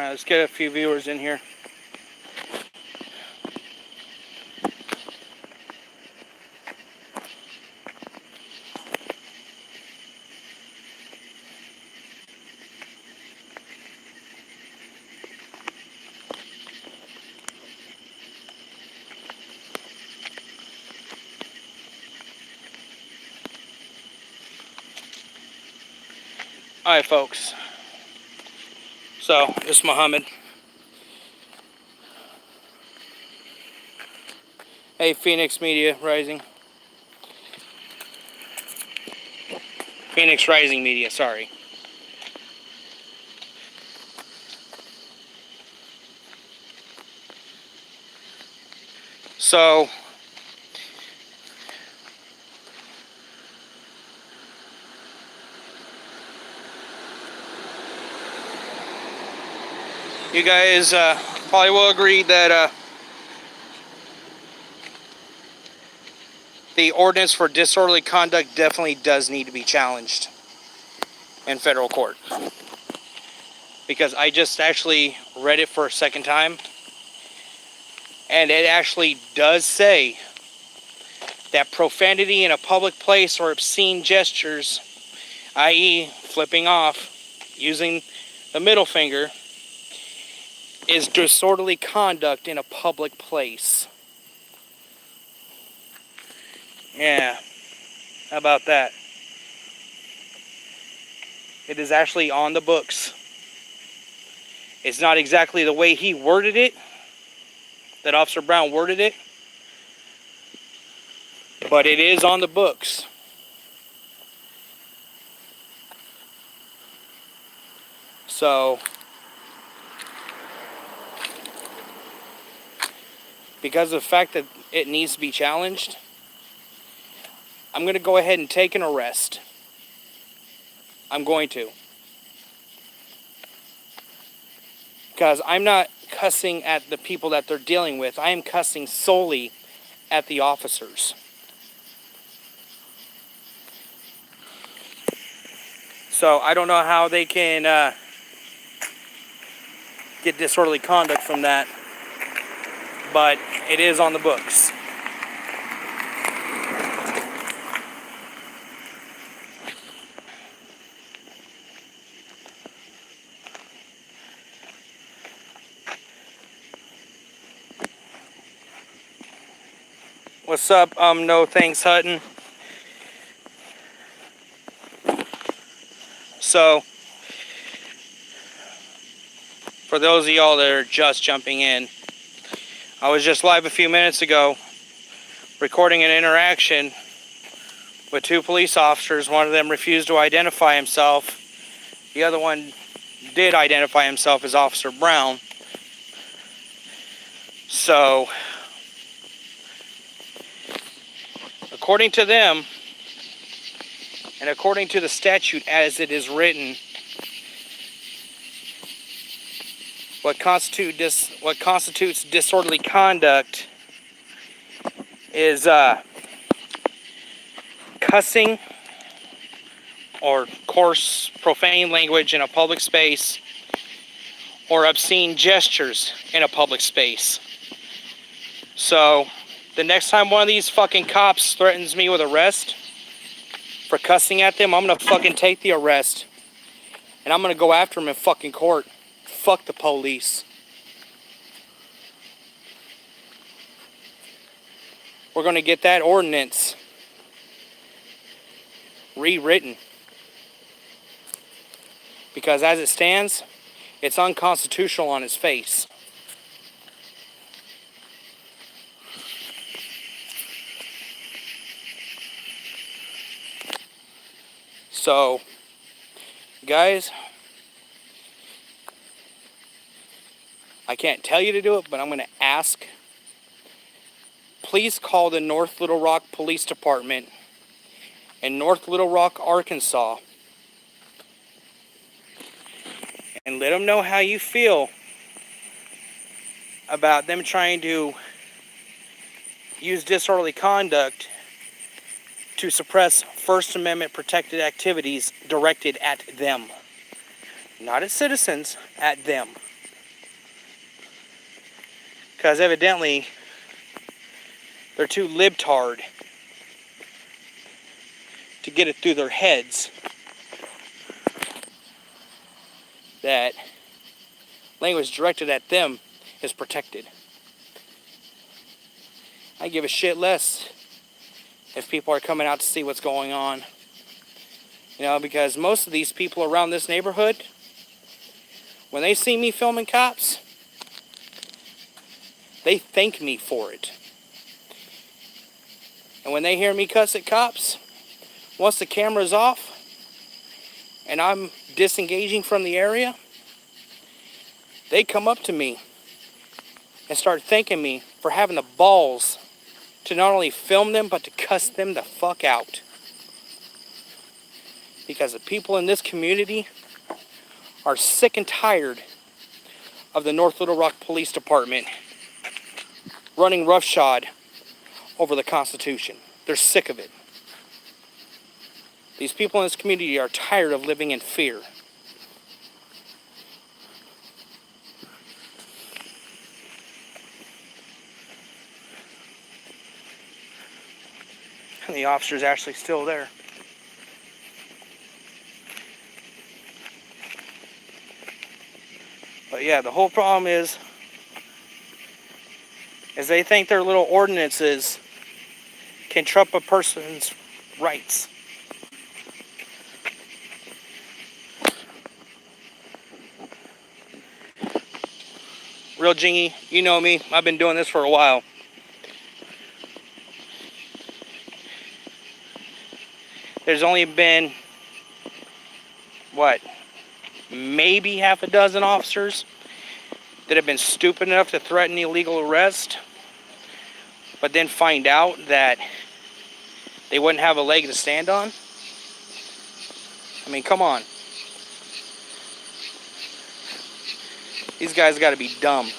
Alright, let's get a few viewers in here. Alright, folks. So, this is Muhammad. Hey, Phoenix Media Rising. Phoenix Rising Media, sorry. So, you guys probably will agree that the ordinance for disorderly conduct definitely does need to be challenged in federal court. Because I just actually read it for a second time, and it actually does say that profanity in a public place or obscene gestures, i.e. flipping off, using the middle finger, is disorderly conduct in a public place. Yeah, how about that? It is actually on the books. It's not exactly the way he worded it, that Officer Brown worded it, but it is on the books. So, because of the fact that it needs to be challenged, I'm going to go ahead and take an arrest. I'm going to. Because I'm not cussing at the people that they're dealing with. I am cussing solely at the officers. So I don't know how they can get disorderly conduct from that, but it is on the books. What's up? No thanks, Hutton. So, for those of y'all that are just jumping in, I was just live a few minutes ago recording an interaction with two police officers. One of them refused to identify himself. The other one did identify himself as Officer Brown. So, according to them, and according to the statute as it is written, what constitutes disorderly conduct is cussing or coarse, profane language in a public space, or obscene gestures in a public space. So, the next time one of these fucking cops threatens me with arrest for cussing at them, I'm gonna fucking take the arrest, and I'm gonna go after him in fucking court. Fuck the police. We're gonna get that ordinance rewritten. Because as it stands, it's unconstitutional on its face. So, guys, I can't tell you to do it, but I'm going to ask. Please call the North Little Rock Police Department in North Little Rock, Arkansas, and let them know how you feel about them trying to use disorderly conduct to suppress First Amendment protected activities directed at them. Not at citizens, at them. Because evidently, they're too libtard to get it through their heads that language directed at them is protected. I give a shit less if people are coming out to see what's going on. You know, because most of these people around this neighborhood, when they see me filming cops, they thank me for it. And when they hear me cuss at cops, once the camera's off and I'm disengaging from the area, they come up to me and start thanking me for having the balls to not only film them, but to cuss them the fuck out. Because the people in this community are sick and tired of the North Little Rock Police Department running roughshod over the Constitution. They're sick of it. These people in this community are tired of living in fear. And the officer's actually still there. But yeah, the whole problem is they think their little ordinances can trump a person's rights. Real Jingy, you know me, I've been doing this for a while. There's only been, what, maybe half a dozen officers that have been stupid enough to threaten illegal arrest, but then find out that they wouldn't have a leg to stand on. I mean, come on. These guys got to be dumb.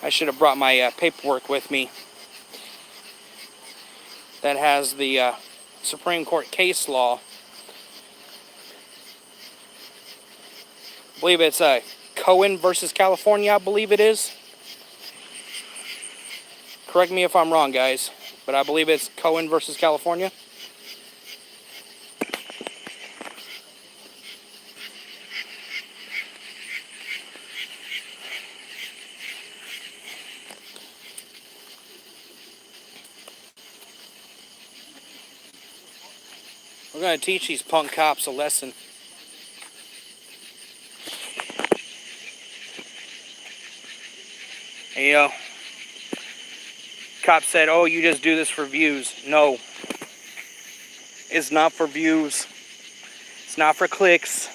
I should have brought my paperwork with me that has the Supreme Court case law. I believe it's Cohen versus California, I believe it is. Correct me if I'm wrong, guys, but I believe it's Cohen versus California. We're going to teach these punk cops a lesson. And, you know, cops said, oh, you just do this for views. No. It's not for views. It's not for clicks.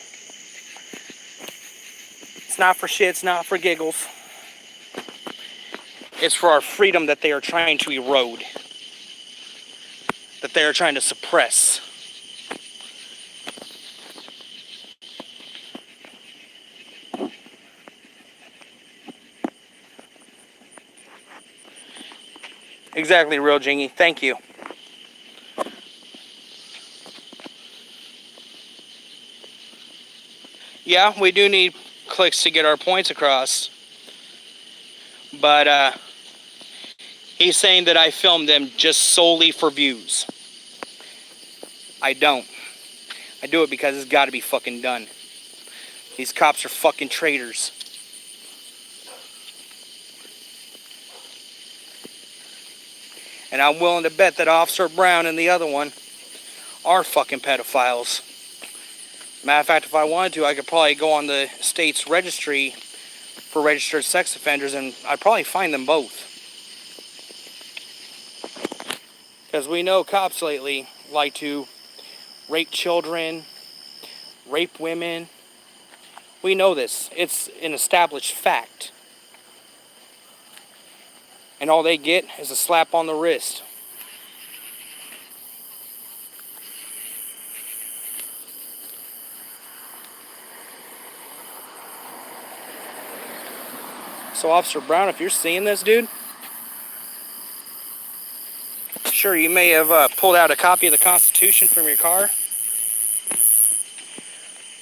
It's not for shit. It's not for giggles. It's for our freedom that they are trying to erode. That they are trying to suppress. Exactly, Real Jingy. Thank you. Yeah, we do need clicks to get our points across. But he's saying that I filmed them just solely for views. I don't. I do it because it's got to be fucking done. These cops are fucking traitors. And I'm willing to bet that Officer Brown and the other one are fucking pedophiles. Matter of fact, if I wanted to, I could probably go on the state's registry for registered sex offenders and I'd probably find them both. Because we know cops lately like to rape children, rape women. We know this. It's an established fact. And all they get is a slap on the wrist. So Officer Brown, if you're seeing this, dude, sure, you may have pulled out a copy of the Constitution from your car,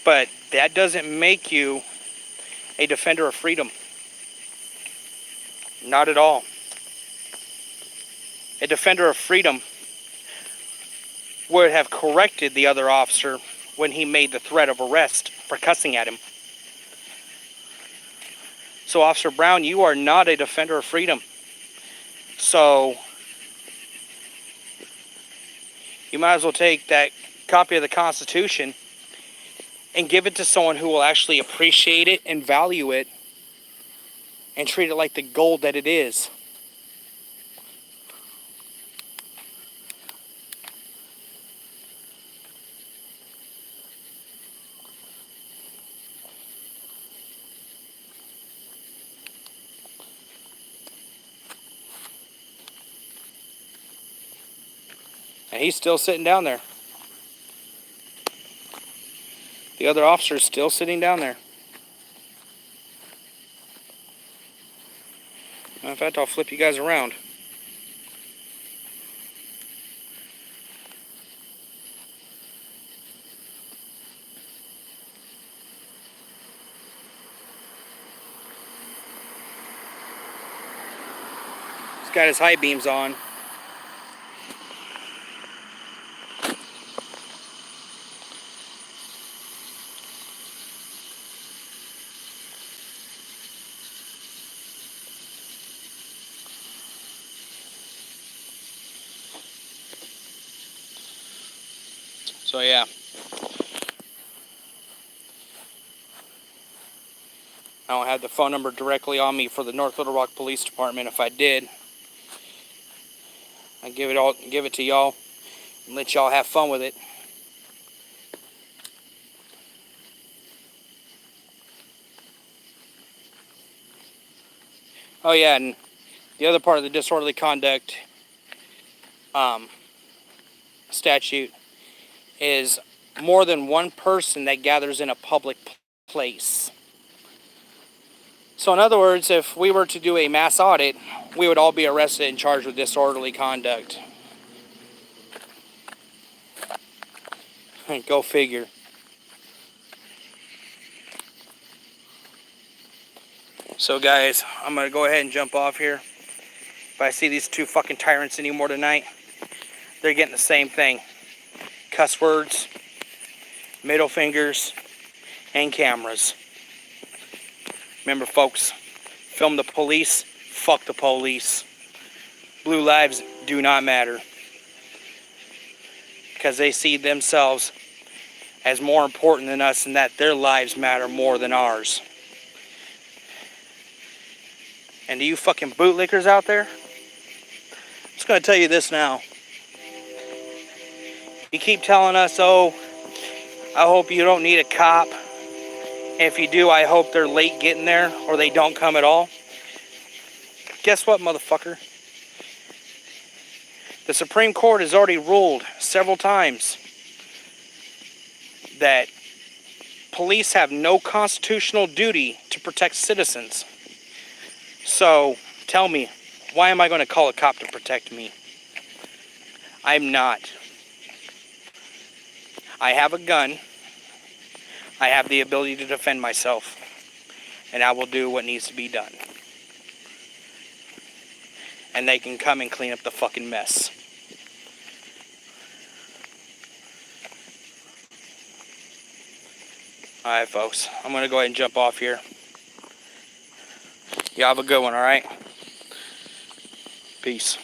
But that doesn't make you a defender of freedom. Not at all. A defender of freedom would have corrected the other officer when he made the threat of arrest for cussing at him. So, Officer Brown, you are not a defender of freedom. So, you might as well take that copy of the Constitution and give it to someone who will actually appreciate it and value it and treat it like the gold that it is. And he's still sitting down there. The other officer is still sitting down there. In fact, I'll flip you guys around. He's got his high beams on. So yeah. I don't have the phone number directly on me for the North Little Rock Police Department. If I did, I'd give it to y'all and let y'all have fun with it. Oh yeah, and the other part of the disorderly conduct statute is more than one person that gathers in a public place. So in other words, if we were to do a mass audit, we would all be arrested and charged with disorderly conduct. Go figure. So guys, I'm going to go ahead and jump off here. If I see these two fucking tyrants anymore tonight, they're getting the same thing. Cuss words, middle fingers, and cameras. Remember folks, film the police, fuck the police. Blue lives do not matter. Because they see themselves as more important than us and that their lives matter more than ours. And to you fucking bootlickers out there, I'm just going to tell you this now. You keep telling us, oh, I hope you don't need a cop. If you do, I hope they're late getting there or they don't come at all. Guess what, motherfucker? The Supreme Court has already ruled several times that police have no constitutional duty to protect citizens. So, tell me, why am I going to call a cop to protect me? I'm not. I have a gun. I have the ability to defend myself. And I will do what needs to be done. And they can come and clean up the fucking mess. Alright folks, I'm going to go ahead and jump off here. Y'all have a good one, alright? Peace.